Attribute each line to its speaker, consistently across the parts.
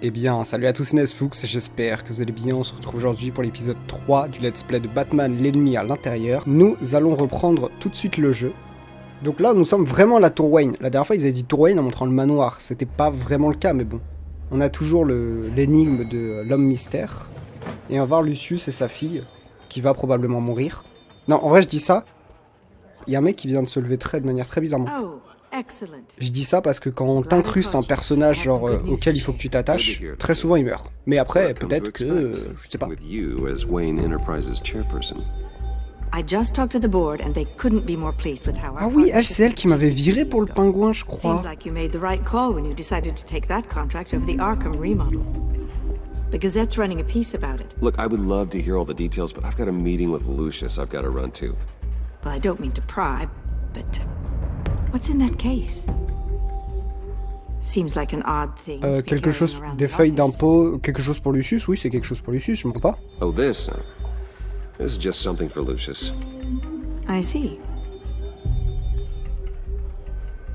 Speaker 1: Eh bien, salut à tous, c'est Nesfux, j'espère que vous allez bien. On se retrouve aujourd'hui pour l'épisode 3 du let's play de Batman, l'ennemi à l'intérieur. Nous allons reprendre tout de suite le jeu. Donc là, nous sommes vraiment à la tour Wayne. La dernière fois, ils avaient dit tour Wayne en montrant le manoir. C'était pas vraiment le cas, mais bon. On a toujours l'énigme de l'homme mystère. Et on va voir Lucius et sa fille, qui va probablement mourir. Non, en vrai, je dis ça. Il y a un mec qui vient de se lever de manière très bizarrement. Je dis ça parce que quand on t'incruste un personnage genre auquel il faut que tu t'attaches, très souvent il meurt. Mais après, peut-être que... je sais pas. Ah oui, elle, c'est elle qui m'avait viré pour le pingouin, je crois.
Speaker 2: The Gazette's running a piece about it.
Speaker 3: Look, I would love to hear all the details, but I've got a meeting with Lucius I've got to run to.
Speaker 2: Well, I don't mean to pry, but what's in that case? Seems like an odd thing.
Speaker 1: Quelque chose, des feuilles d'impôt, quelque chose pour Lucius, oui, c'est quelque chose pour Lucius, je me trompe pas.
Speaker 3: Oh, this is just something for Lucius.
Speaker 2: I see.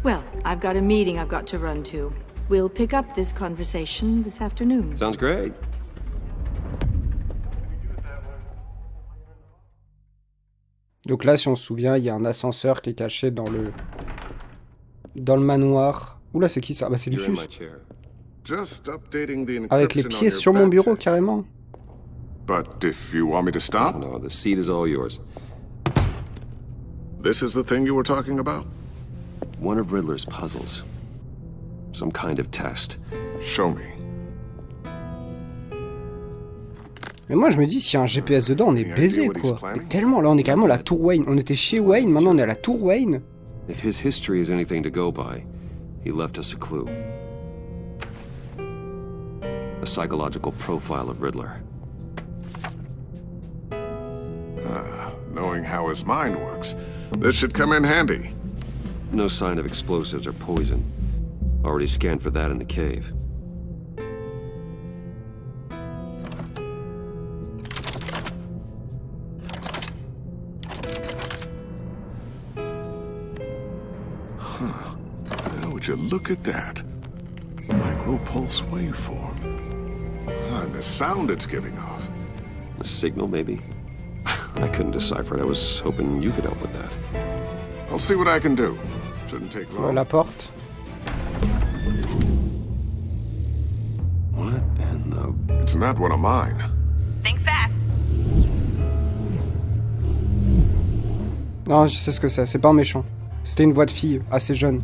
Speaker 2: Well, I've got a meeting I've got to run to. We'll pick up this conversation this afternoon.
Speaker 3: Sounds great.
Speaker 1: Donc là, si on se souvient, il y a un ascenseur qui est caché dans le manoir. Oula, c'est qui ça? Ah bah c'est Lucius. Avec les pieds sur mon bureau, carrément.
Speaker 4: But if you want me to stop?
Speaker 3: No, the seat is all yours.
Speaker 4: This is the thing you were talking about?
Speaker 3: One of Riddler's puzzles. Some kind of test.
Speaker 4: Show me.
Speaker 1: Mais moi je me dis, s'il y a un GPS dedans, on est baisé quoi. Mais tellement, là on est carrément à la tour Wayne. On était chez Wayne, maintenant on est à la tour Wayne.
Speaker 3: If his history is anything to go by, he left us a clue. A psychological profile of Riddler.
Speaker 4: Knowing how his mind works, this should come in handy.
Speaker 3: No sign of explosives or poison. Already scanned for that in the cave.
Speaker 4: Huh. Now, would you look at that? Micro-pulse waveform. And the sound it's giving off.
Speaker 3: A signal, maybe? I couldn't decipher it. I was hoping you could help with that.
Speaker 4: I'll see what I can do. Shouldn't take long.
Speaker 1: La porte.
Speaker 3: What in the...
Speaker 4: It's not one of mine.
Speaker 2: Think fast.
Speaker 1: Non, je sais ce que c'est pas un méchant. C'était une voix de fille, assez jeune.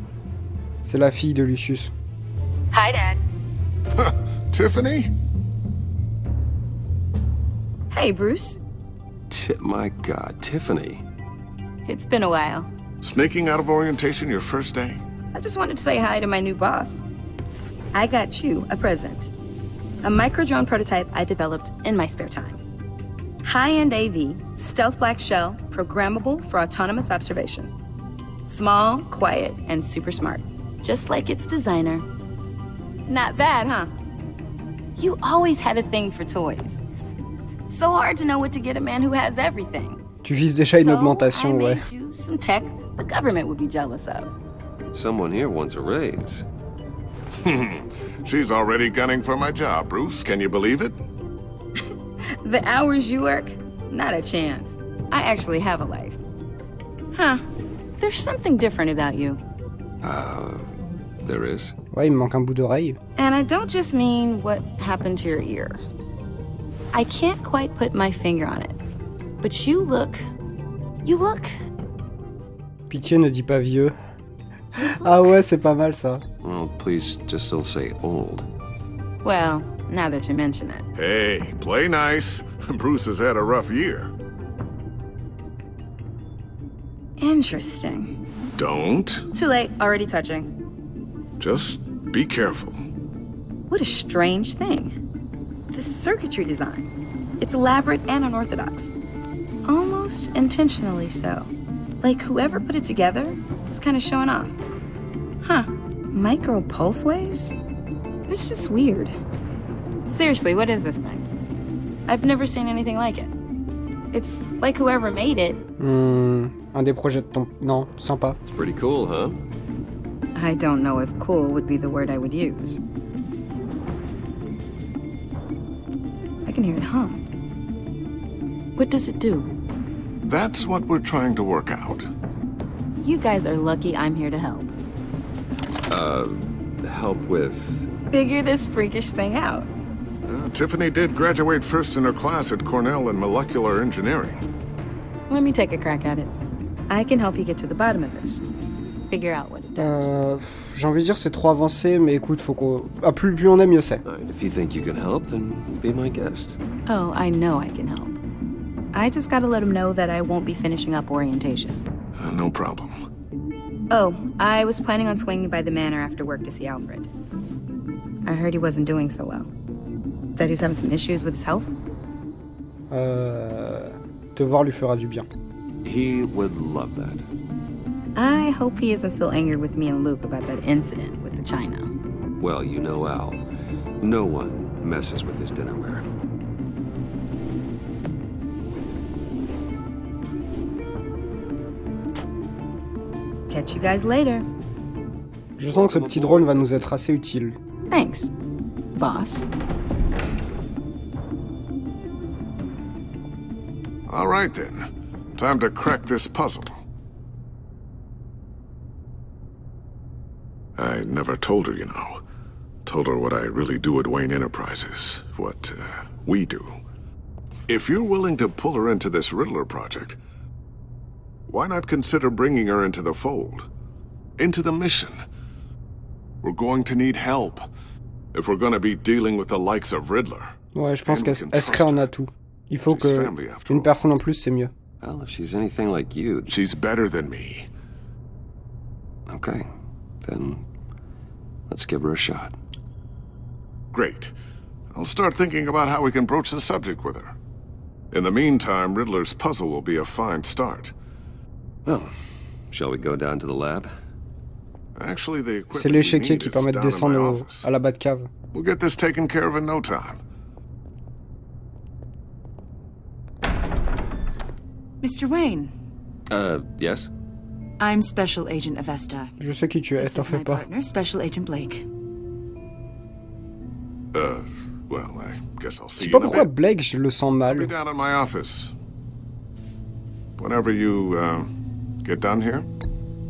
Speaker 1: C'est la fille de Lucius.
Speaker 2: Hi, Dad.
Speaker 4: Tiffany?
Speaker 2: Hey, Bruce.
Speaker 3: My God, Tiffany.
Speaker 2: It's been a while.
Speaker 4: Sneaking out of orientation your first day?
Speaker 2: I just wanted to say hi to my new boss. I got you a present. A micro-drone prototype I developed in my spare time. High-end AV, stealth black shell, programmable for autonomous observation. Small, quiet, and super smart. Just like its designer. Not bad, huh? You always had a thing for toys. So hard to know what to get a man who has everything.
Speaker 1: Tu vises déjà une augmentation, ouais.
Speaker 2: I made you some tech the government would be jealous of.
Speaker 3: Someone here wants a raise.
Speaker 4: She's already gunning for my job, Bruce. Can you believe it?
Speaker 2: The hours you work? Not a chance. I actually have a life. Huh. There's something different about you.
Speaker 3: There is.
Speaker 1: Ouais, il me manque un bout d'oreille.
Speaker 2: And I don't just mean what happened to your ear. I can't quite put my finger on it. But you look...
Speaker 1: Pitié, ne dis pas vieux. Ah ouais, c'est pas mal ça.
Speaker 3: Well, please just still say old.
Speaker 2: Well, now that you mention it.
Speaker 4: Hey, play nice. Bruce has had a rough year.
Speaker 2: Interesting.
Speaker 4: Don't.
Speaker 2: Too late, already touching.
Speaker 4: Just be careful.
Speaker 2: What a strange thing. The circuitry design. It's elaborate and unorthodox. Almost intentionally so. Like whoever put it together was kind of showing off. Huh. Micro pulse waves? It's just weird. Seriously, what is this thing? I've never seen anything like it. It's like whoever made it.
Speaker 1: Un des projets de ton... Non, sympa.
Speaker 3: It's pretty cool, huh?
Speaker 2: I don't know if cool would be the word I would use. can hear it hum. What does it do?
Speaker 4: That's what we're trying to work out.
Speaker 2: You guys are lucky I'm here to help.
Speaker 3: Help with...
Speaker 2: Figure this freakish thing out.
Speaker 4: Tiffany did graduate first in her class at Cornell in molecular engineering.
Speaker 2: Let me take a crack at it. I can help you get to the bottom of this. Figure out what it does.
Speaker 1: J'ai envie de dire c'est trop avancé, mais écoute, faut qu'on... Ah, plus on est, mieux c'est.
Speaker 3: Alright, if you think you can help, then be my guest.
Speaker 2: Oh, I know I can help. I just gotta let him know that I won't be finishing up orientation.
Speaker 4: No problem.
Speaker 2: Oh, I was planning on swinging by the manor after work to see Alfred. I heard he wasn't doing so well. That he was having some issues with his health?
Speaker 1: Te voir lui fera du bien.
Speaker 3: He would love that.
Speaker 2: I hope he isn't still angered with me and Luke about that incident with the china.
Speaker 3: Well, you know Al. No one messes with his dinnerware.
Speaker 2: Catch you guys later.
Speaker 1: Je sens que ce petit drone va nous être assez utile.
Speaker 2: Thanks, boss.
Speaker 4: All right then. Time to crack this puzzle. I never told her, you know. Told her what I really do at Wayne Enterprises. What we do. If you're willing to pull her into this Riddler project, why not consider bringing her into the fold? Into the mission? We're going to need help if we're going to be dealing with the likes of Riddler.
Speaker 1: Ouais, je pense qu'elle serait un atout. Il faut que une personne en plus, c'est mieux.
Speaker 3: Well, if she's anything like you...
Speaker 4: She's better than me.
Speaker 3: Okay, then let's give her a shot.
Speaker 4: Great. I'll start thinking about how we can broach the subject with her. In the meantime, Riddler's puzzle will be a fine start.
Speaker 3: Well, shall we go down to the lab?
Speaker 4: Actually, the
Speaker 1: C'est l'échiquier qui permet de descendre à la Batcave.
Speaker 4: We'll get this taken care of in no time.
Speaker 5: Mr. Wayne.
Speaker 3: Yes?
Speaker 5: I'm Special Agent Avesta.
Speaker 1: Je sais qui tu es,
Speaker 5: This
Speaker 1: t'en
Speaker 5: is my
Speaker 1: fais pas.
Speaker 5: partner, Special Agent Blake.
Speaker 4: Well, I guess I'll see
Speaker 1: Je sais
Speaker 4: you
Speaker 1: pas
Speaker 4: in a
Speaker 1: pourquoi
Speaker 4: bit.
Speaker 1: Blake, je le sens
Speaker 4: I'll be
Speaker 1: mal.
Speaker 4: down in my office. Whenever you, get done here,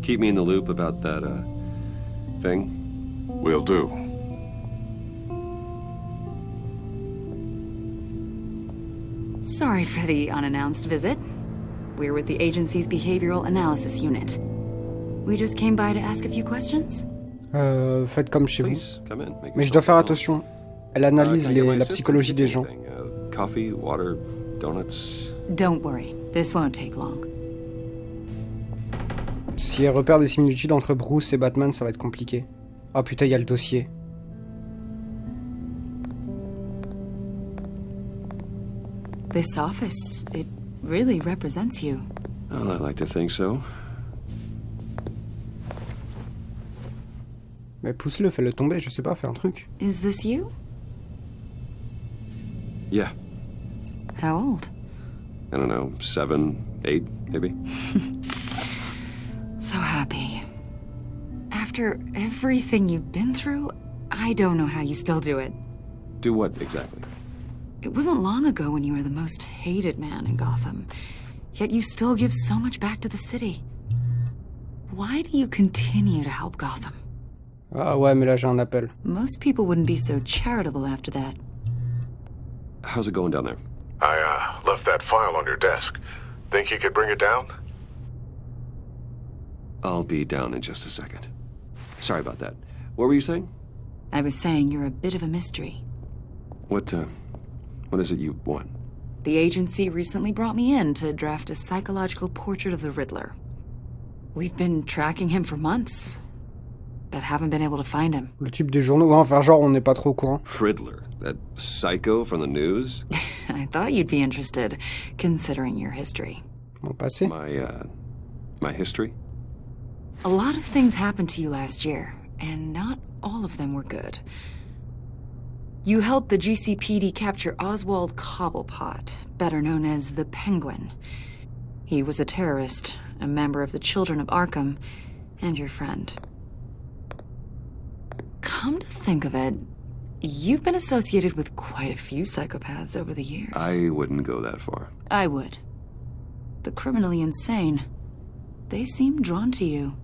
Speaker 3: Keep me in the loop about that, thing.
Speaker 4: we'll do.
Speaker 5: Sorry for the unannounced visit. We're with the agency's behavioral analysis unit. We just came by to ask a few questions.
Speaker 1: Faites comme chez vous.
Speaker 3: Please, come in. Make
Speaker 1: Mais je dois
Speaker 3: yourself
Speaker 1: faire
Speaker 3: at home.
Speaker 1: attention. Elle analyse
Speaker 3: Can I get my
Speaker 1: la
Speaker 3: assistant
Speaker 1: psychologie
Speaker 3: to get
Speaker 1: des gens.
Speaker 3: anything? Coffee, water, donuts.
Speaker 5: Don't worry, this won't take long.
Speaker 1: Si elle repère des similitudes entre Bruce et Batman, ça va être compliqué. Oh putain, il y a le dossier.
Speaker 5: This office, it really represents you.
Speaker 3: Well, I like to think so.
Speaker 1: Mais pousse-le, fais-le tomber, je sais pas, fais un truc.
Speaker 5: Is this you?
Speaker 3: Yeah.
Speaker 5: How old?
Speaker 3: I don't know, 7, 8, maybe?
Speaker 5: So happy. After everything you've been through, I don't know how you still do it.
Speaker 3: Do what exactly?
Speaker 5: It wasn't long ago when you were the most hated man in Gotham, yet you still give so much back to the city. Why do you continue to help Gotham?
Speaker 1: Ah ouais, mais là j'ai un appel.
Speaker 5: Most people wouldn't be so charitable after that.
Speaker 3: How's it going down there?
Speaker 4: I, left that file on your desk. Think you could bring it down?
Speaker 3: I'll be down in just a second. Sorry about that. What were you saying?
Speaker 5: I was saying you're a bit of a mystery.
Speaker 3: What is it you want?
Speaker 5: The agency recently brought me in to draft a psychological portrait of the Riddler. We've been tracking him for months, but haven't been able to find him.
Speaker 1: Le type des journaux, ouais, enfin genre on n'est pas trop au courant.
Speaker 3: Riddler, that psycho from the news?
Speaker 5: I thought you'd be interested, considering your history.
Speaker 1: Mon passé.
Speaker 3: My history?
Speaker 5: A lot of things happened to you last year, and not all of them were good. You helped the GCPD capture Oswald Cobblepot, better known as the Penguin. He was a terrorist, a member of the Children of Arkham, and your friend. Come to think of it, you've been associated with quite a few psychopaths over the years.
Speaker 3: I wouldn't go that far.
Speaker 5: I would. The criminally insane. They seem drawn to you.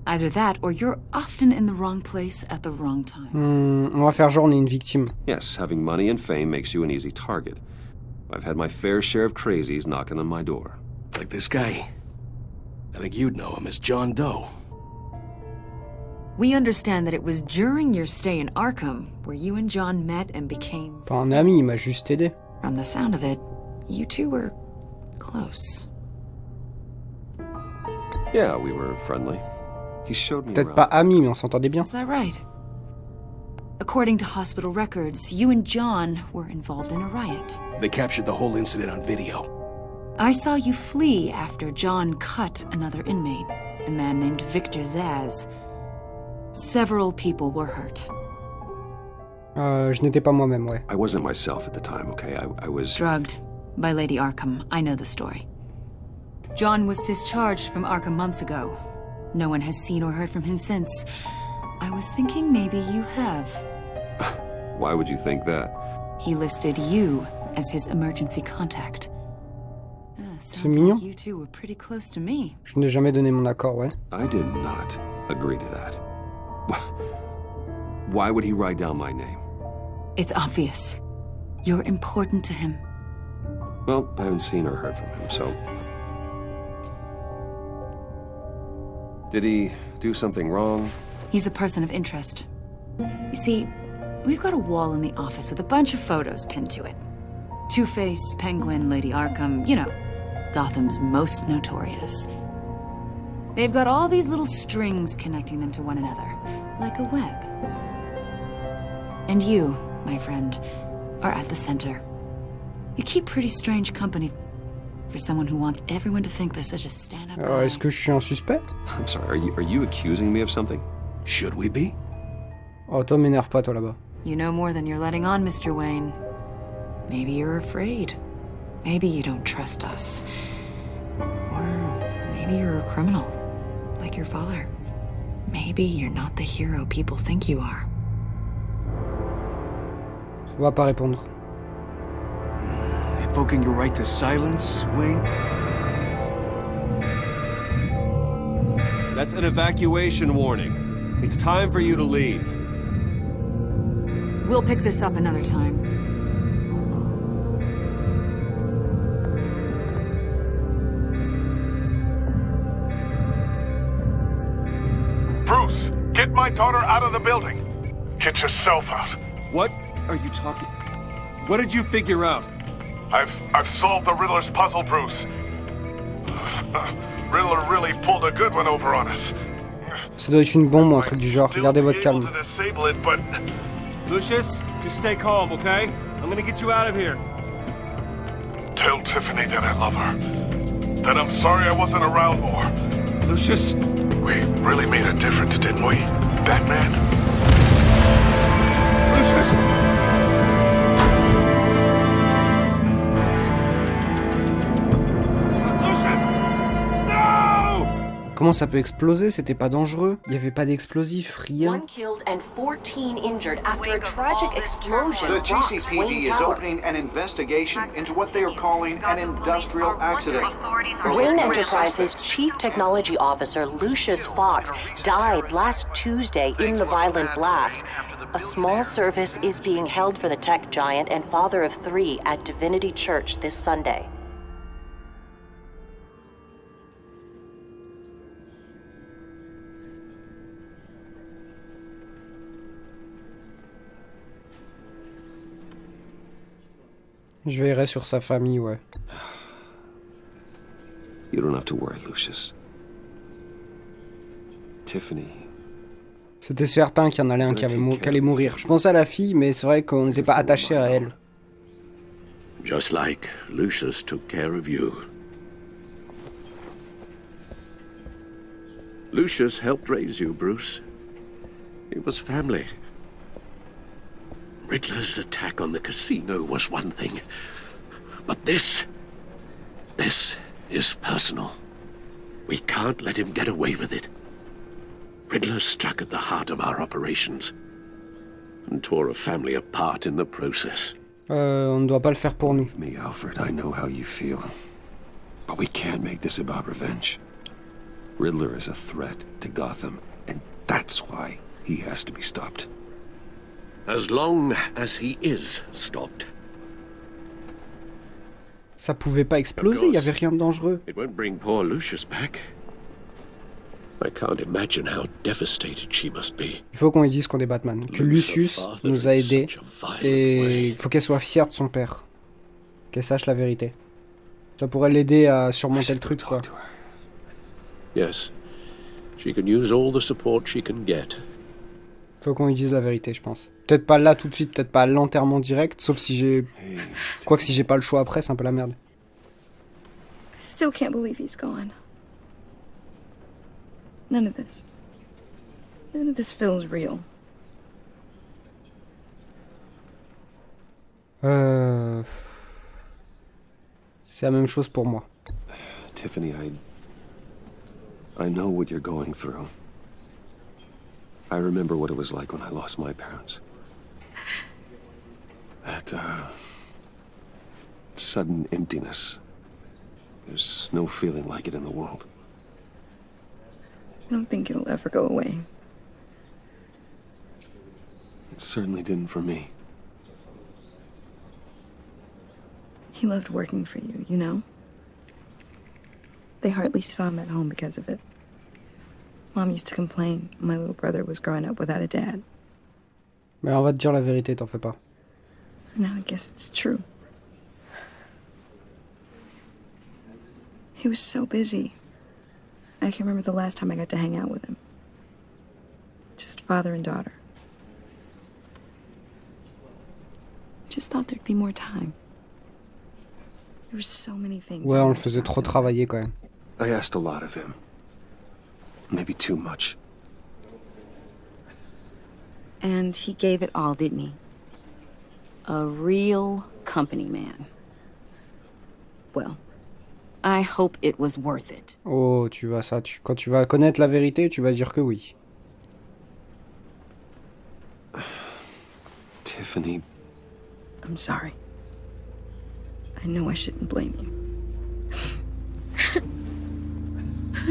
Speaker 5: Either that, or you're often in the wrong place at the wrong time.
Speaker 1: On va faire genre on est une victime.
Speaker 3: Yes, having money and fame makes you an easy target. I've had my fair share of crazies knocking on my door.
Speaker 6: Like this guy. I think you'd know him as John Doe.
Speaker 5: We understand that it was during your stay in Arkham where you and John met and became...
Speaker 1: Pas un ami, il m'a juste aidé.
Speaker 5: From the sound of it, you two were close.
Speaker 3: Yeah, we were friendly. He showed me
Speaker 1: Peut-être
Speaker 3: around.
Speaker 1: pas amis, mais on s'entendait bien.
Speaker 5: Is that right? According to hospital records, you and John were involved in a riot.
Speaker 6: They captured the whole incident on video.
Speaker 5: I saw you flee after John cut another inmate, a man named Victor Zaz. Several people were hurt.
Speaker 1: Je n'étais pas moi-même, ouais.
Speaker 3: I wasn't myself at the time, okay? I was...
Speaker 5: Drugged by Lady Arkham. I know the story. John was discharged from Arkham months ago. No one has seen or heard from him since. I was thinking maybe you have.
Speaker 3: Why would you think that?
Speaker 5: He listed you as his emergency contact.
Speaker 1: C'est
Speaker 5: Sounds
Speaker 1: mignon.
Speaker 5: like you two were pretty close to me.
Speaker 1: Je n'ai jamais donné mon accord, ouais.
Speaker 3: I did not agree to that. Why would he write down my name?
Speaker 5: It's obvious. You're important to him.
Speaker 3: Well, I haven't seen or heard from him, so... Did he do something wrong?
Speaker 5: He's a person of interest. You see, we've got a wall in the office with a bunch of photos pinned to it. Two-Face, Penguin, Lady Arkham, you know, Gotham's most notorious. They've got all these little strings connecting them to one another, like a web. And you, my friend, are at the center. You keep pretty strange company for someone who wants everyone to think they're such a stand-up guy.
Speaker 1: Est-ce que je suis un suspect?
Speaker 3: I'm sorry, are you accusing me of something?
Speaker 6: Should we be?
Speaker 1: Oh, toi m'énerve pas, toi, là-bas.
Speaker 5: You know more than you're letting on, Mr. Wayne. Maybe you're afraid. Maybe you don't trust us. Or maybe you're a criminal, like your father. Maybe you're not the hero people think you are.
Speaker 1: On va pas répondre.
Speaker 6: Invoking your right to silence, Wayne?
Speaker 3: That's an evacuation warning. It's time for you to leave.
Speaker 5: We'll pick this up another time.
Speaker 7: Bruce, get my daughter out of the building. Get yourself out.
Speaker 3: What are you talking... What did you figure out?
Speaker 7: I've solved the Riddler's puzzle, Bruce. Riddler really pulled a good one over on us.
Speaker 1: Ça doit être une bombe ou un truc du genre. Gardez votre calme.
Speaker 3: Lucius, just stay calm, okay? I'm gonna get you out of here.
Speaker 7: Tell Tiffany that I love her. That I'm sorry I wasn't around more.
Speaker 3: Lucius!
Speaker 7: We really made a difference, didn't we, Batman?
Speaker 3: Lucius!
Speaker 1: Comment ça peut exploser? C'était pas dangereux. Il y avait pas d'explosif, rien.
Speaker 8: One killed and 14 injured after a tragic explosion.
Speaker 9: The
Speaker 8: rocks
Speaker 9: GCPD
Speaker 8: Wayne
Speaker 9: is
Speaker 8: Tower.
Speaker 9: opening an investigation into what they are calling an industrial accident.
Speaker 8: Wayne Enterprises Chief Technology Officer Lucius Fox died last Tuesday in the violent blast. A small service is being held for the tech giant and father of 3 at Divinity Church this Sunday.
Speaker 1: Je veillerai sur sa famille, ouais.
Speaker 3: You don't have to worry, Lucius. Tiffany.
Speaker 1: C'était certain qu'il y en allait un qui allait mourir. Je pensais à la fille, mais c'est vrai qu'on n'était pas attaché à elle.
Speaker 10: Just like Lucius took care of you. Lucius helped raise you, Bruce. It was family. Riddler's attack on the casino was one thing, but this is personal. We can't let him get away with it. Riddler struck at the heart of our operations. and tore a family apart in the process.
Speaker 1: On ne doit pas le faire pour nous.
Speaker 3: Me, Alfred, I know how you feel. But we can't make this about revenge. Riddler is a threat to Gotham, and that's why he has to be stopped.
Speaker 10: As long as he is stopped.
Speaker 1: Ça pouvait pas exploser, il y avait rien de dangereux.
Speaker 10: It won't bring poor Lucius back. I can't imagine how devastated she must be.
Speaker 1: Il faut qu'on lui dise qu'on est Batman, que Lucius nous a aidés, et il faut qu'elle soit fière de son père. Qu'elle sache la vérité. Ça pourrait l'aider à surmonter le truc, quoi.
Speaker 10: Yes. She can use all the support she can get.
Speaker 1: Faut qu'on lui dise la vérité, je pense. Peut-être pas là tout de suite, peut-être pas à l'enterrement direct, sauf si j'ai... Quoique si j'ai pas le choix après, c'est un peu la merde.
Speaker 2: I still can't believe he's gone. None of this feels real.
Speaker 1: C'est la même chose pour moi.
Speaker 3: Tiffany, I know what you're going through. I remember what it was like when I lost my parents. That, sudden emptiness. There's no feeling like it in the world.
Speaker 2: I don't think it'll ever go away.
Speaker 3: It certainly didn't for me.
Speaker 2: He loved working for you, you know? They hardly saw him at home because of it. Mom used to complain my little brother was growing up without a dad.
Speaker 1: Mais on va te dire la vérité, t'en fais pas.
Speaker 2: Now I guess it's true. He was so busy. I can't remember the last time I got to hang out with him. Just father and daughter. Just thought there'd be more time. There were so many things.
Speaker 1: Ouais, on le faisait trop travailler quand même.
Speaker 3: I asked a lot of him. Maybe too much.
Speaker 2: And he gave it all, didn't he? A real company man. Well, I hope it was worth it.
Speaker 1: Oh, tu vas ça, quand tu vas connaître la vérité, tu vas dire que oui.
Speaker 3: Tiffany.
Speaker 2: I'm sorry. I know I shouldn't blame you.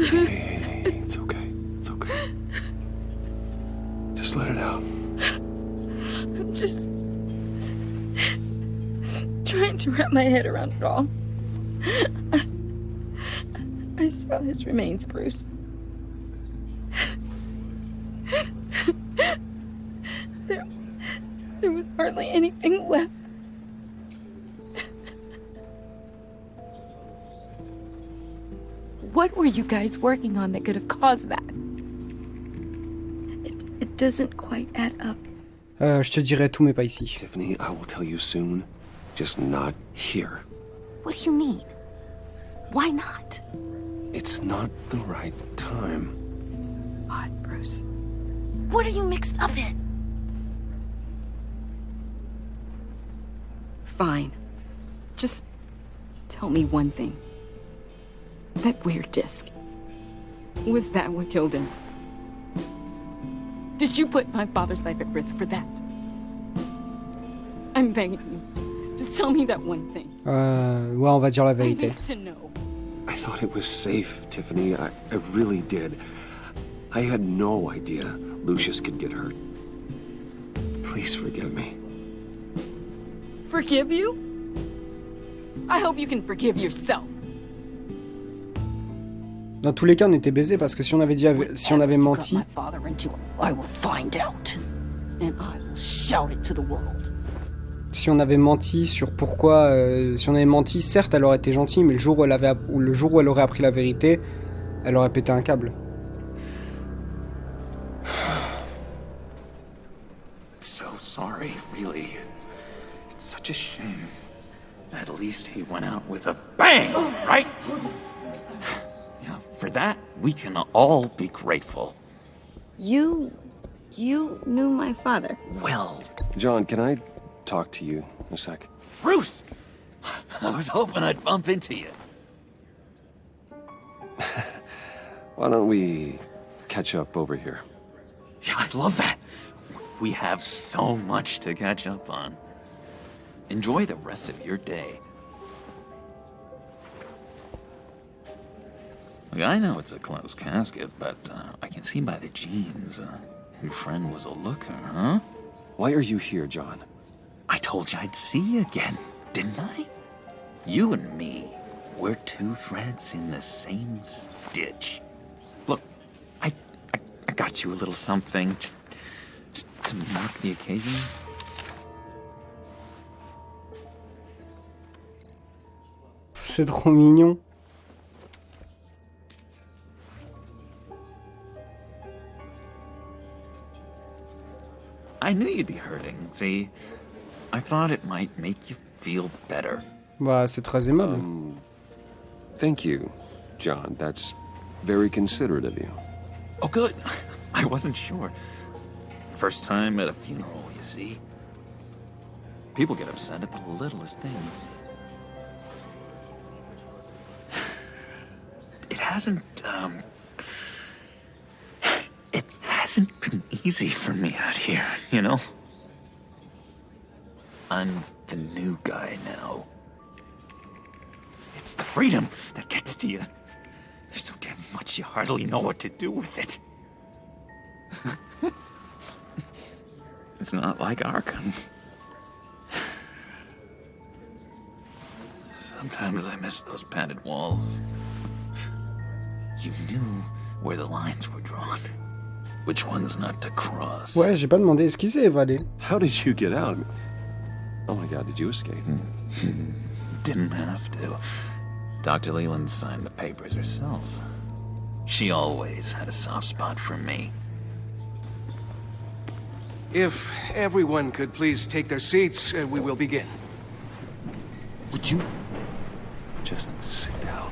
Speaker 3: Hey, it's okay. It's okay. Just let it out.
Speaker 2: I'm just trying to wrap my head around it all. I saw his remains, Bruce. There was hardly anything left. What were you guys working on that could have caused that? It doesn't quite add up.
Speaker 1: Je te dirai tout, mais pas ici.
Speaker 3: Tiffany, I will tell you soon. Just not here.
Speaker 2: What do you mean? Why not?
Speaker 3: It's not the right time.
Speaker 2: What, Bruce? What are you mixed up in? Fine. Just tell me one thing. That weird disc. Was that what killed him? Did you put my father's life at risk for that? I'm begging you. Just tell me that one thing.
Speaker 1: Ouais, on va dire la
Speaker 2: I
Speaker 1: vérité.
Speaker 2: need to know.
Speaker 3: I thought it was safe, Tiffany. I really did. I had no idea Lucius could get hurt. Please forgive me.
Speaker 2: Forgive you? I hope you can forgive yourself.
Speaker 1: Dans tous les cas, on était baisés parce que si on avait dit, si on avait menti,
Speaker 2: I will find out, and I will shout it to the world.
Speaker 1: si on avait menti sur pourquoi, si on avait menti, certes, elle aurait été gentille, mais le jour où elle aurait appris la vérité, elle aurait pété un câble.
Speaker 11: So sorry, really. It's such a shame. At least he went out with a bang, right? Yeah, for that, we can all be grateful.
Speaker 2: You knew my father.
Speaker 11: Well,
Speaker 3: John, can I talk to you a sec?
Speaker 11: Bruce! I was hoping I'd bump into you.
Speaker 3: Why don't we catch up over here?
Speaker 11: Yeah, I'd love that. We have so much to catch up on. Enjoy the rest of your day. Look, I know it's a closed casket, but I can see by the jeans, your friend was a looker, huh?
Speaker 3: Why are you here, John?
Speaker 11: I told you I'd see you again, didn't I? You and me, we're two threads in the same stitch. Look, I got you a little something, just to mark the occasion.
Speaker 1: C'est trop mignon.
Speaker 11: I knew you'd be hurting, see? I thought it might make you feel better.
Speaker 1: Bah, c'est très aimable.
Speaker 3: Thank you, John. That's very considerate of you.
Speaker 11: Oh, good. I wasn't sure. First time at a funeral, you see? People get upset at the littlest things. It hasn't been easy for me out here, you know? I'm the new guy now. It's the freedom that gets to you. There's so damn much you hardly know what to do with it. It's not like Arkham. Sometimes I miss those padded walls. You knew where the lines were drawn. Which ones not to cross.
Speaker 1: Ouais, j'ai pas demandé. Est-ce qu'il s'est évadé?
Speaker 3: How did you get out? Oh my God, did you escape?
Speaker 11: Didn't have to. Dr. Leland signed the papers herself. She always had a soft spot for me.
Speaker 6: If everyone could please take their seats, we will begin.
Speaker 3: Would you just sit down?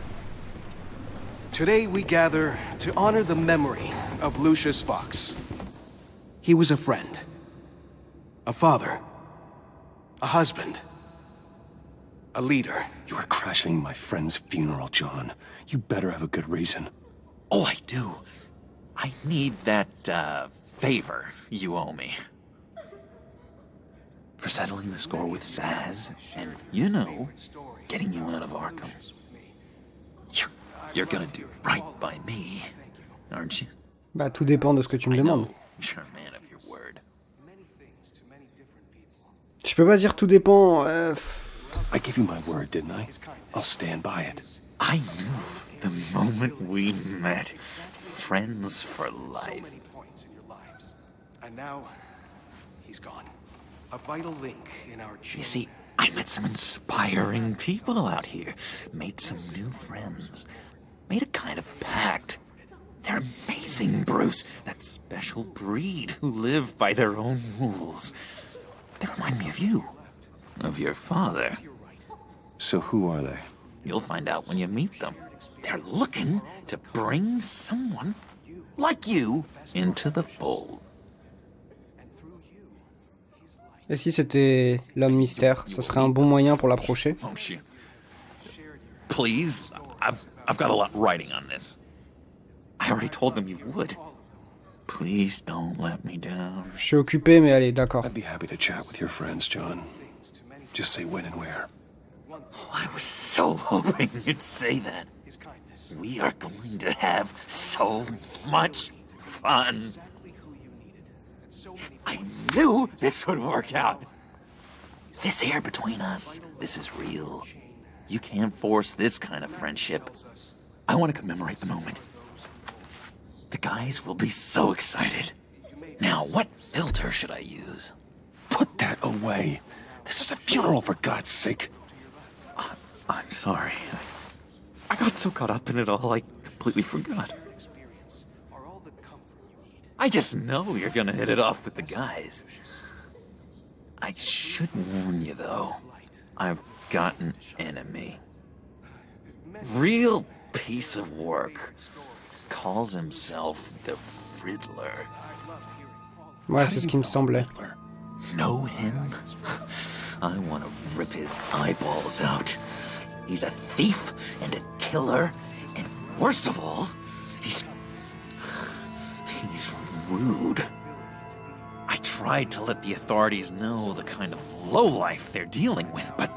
Speaker 6: Today we gather to honor the memory of Lucius Fox. He was a friend, a father, a husband, a leader.
Speaker 3: You are crashing my friend's funeral, John. You better have a good reason.
Speaker 11: Oh, I do. I need that, favor you owe me. For settling the score with Zaz, and, you know, getting you out of Arkham. You're gonna do right by me, aren't you?
Speaker 1: Bah, tout dépend de ce que tu me demandes.
Speaker 11: You're a man of your word.
Speaker 1: Je peux pas dire tout dépend.
Speaker 3: I gave you my word, didn't I? I'll stand by it.
Speaker 11: I knew the moment we met. Friends for life.
Speaker 6: And now, he's gone. A vital link in our chain.
Speaker 11: You see, I met some inspiring people out here. Made some new friends. Made a kind of pact. They're amazing, Bruce. That special breed who live by their own rules. They remind me of you. Of your father.
Speaker 3: So who are they?
Speaker 11: You'll find out when you meet them. They're looking to bring someone like you into the fold.
Speaker 1: Et si c'était l'homme mystère, ça serait un bon moyen pour l'approcher.
Speaker 11: Oh, shit. Please, I've got a lot writing on this. I already told them you would. Please don't let me down.
Speaker 1: Je suis occupé, mais allez, d'accord.
Speaker 3: I'd be happy to chat with your friends, John. Just say when and where.
Speaker 11: Oh, I was so hoping you'd say that. We are going to have so much fun. I knew this would work out. This here between us, this is real. You can't force this kind of friendship. I want to commemorate the moment. The guys will be so excited. Now, what filter should I use?
Speaker 3: Put that away. This is a funeral, for God's sake.
Speaker 11: I'm sorry. I got so caught up in it all, I completely forgot. I just know you're gonna hit it off with the guys. I should warn you, though. I've got an enemy. Real piece of work. Calls himself the Riddler.
Speaker 1: Ouais, c'est ce qui me semblait.
Speaker 11: Know him? I want to rip his eyeballs out. He's a thief and a killer, and worst of all, he's rude. I tried to let the authorities know the kind of lowlife they're dealing with, but...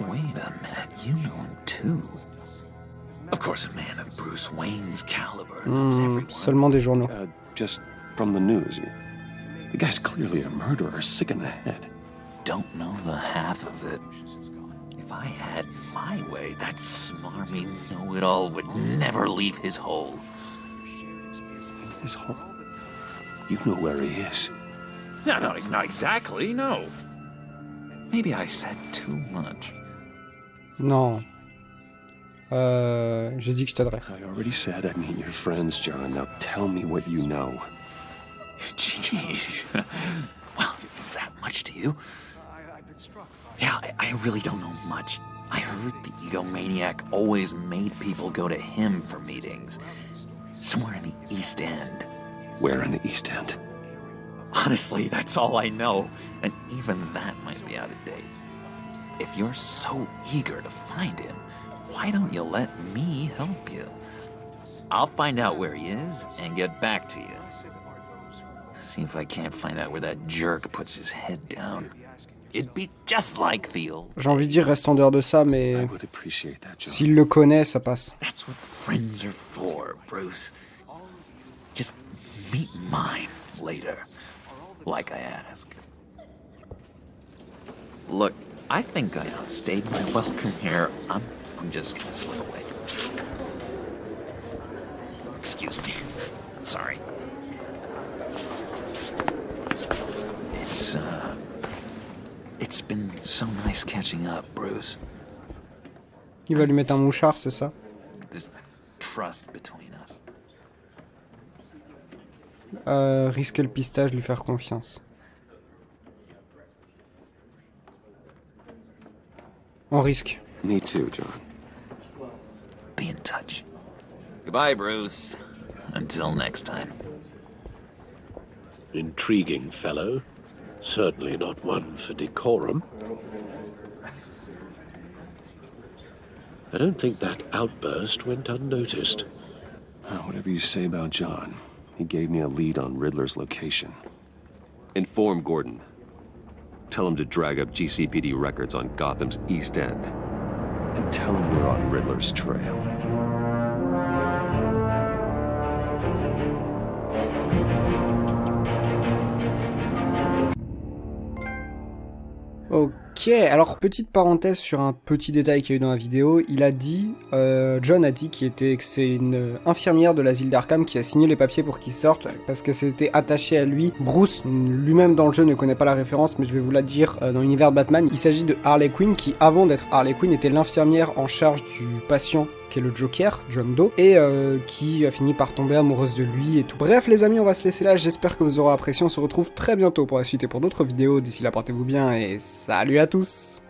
Speaker 11: Wait a minute, you know him too. Of course, a man of Bruce Wayne's caliber knows everyone.
Speaker 1: Seulement des journaux.
Speaker 3: Just from the news. The guy's clearly a murderer, sick in the head.
Speaker 11: Don't know the half of it. If I had my way, that smarmy know-it-all would never leave his hole.
Speaker 3: His hole? You know where he is.
Speaker 11: No, not exactly, no. Maybe I said too much.
Speaker 1: Non. J'ai dit que je t'aiderais.
Speaker 3: I already said I'd meet your friends, John. Now tell me what you know.
Speaker 11: Jeez. Well, if it means that much to you. Yeah, I really don't know much. I heard the egomaniac always made people go to him for meetings. Somewhere in the East End.
Speaker 3: Where in the East End?
Speaker 11: Honestly, that's all I know. And even that might be out of date. If you're so eager to find him, why don't you let me help you? I'll find out where he is and get back to you. See if I can't find out where that jerk puts his head down. It'd be just like the old...
Speaker 1: J'ai envie de dire reste en dehors de ça, mais s'il le connaît, ça passe.
Speaker 11: That's what friends are for, Bruce. Just meet mine later, like I asked. Look, I think I outstayed my welcome here. I'm just gonna slip away. Excuse me. I'm sorry. It's been so nice catching up, Bruce.
Speaker 1: Il va lui mettre un mouchard, c'est ça?
Speaker 11: There's trust between us.
Speaker 1: Risquer le pistage, lui faire confiance. On risque.
Speaker 3: Me too, John.
Speaker 11: Be in touch. Goodbye, Bruce. Until next time.
Speaker 10: Intriguing fellow. Certainly not one for decorum. I don't think that outburst went unnoticed.
Speaker 3: Whatever you say about John, he gave me a lead on Riddler's location. Inform Gordon. Tell him to drag up GCPD records on Gotham's East End. And tell him we're on Riddler's trail.
Speaker 1: Ok, alors petite parenthèse sur un petit détail qu'il y a eu dans la vidéo, il a dit, John a dit que c'est une infirmière de l'asile d'Arkham qui a signé les papiers pour qu'il sorte, parce que c'était attaché à lui. Bruce, lui-même dans le jeu, ne connaît pas la référence, mais je vais vous la dire dans l'univers de Batman. Il s'agit de Harley Quinn, qui avant d'être Harley Quinn était l'infirmière en charge du patient, qui est le Joker, John Doe, et qui a fini par tomber amoureuse de lui et tout. Bref les amis, on va se laisser là, j'espère que vous aurez apprécié, on se retrouve très bientôt pour la suite et pour d'autres vidéos. D'ici là, portez-vous bien et salut à tous.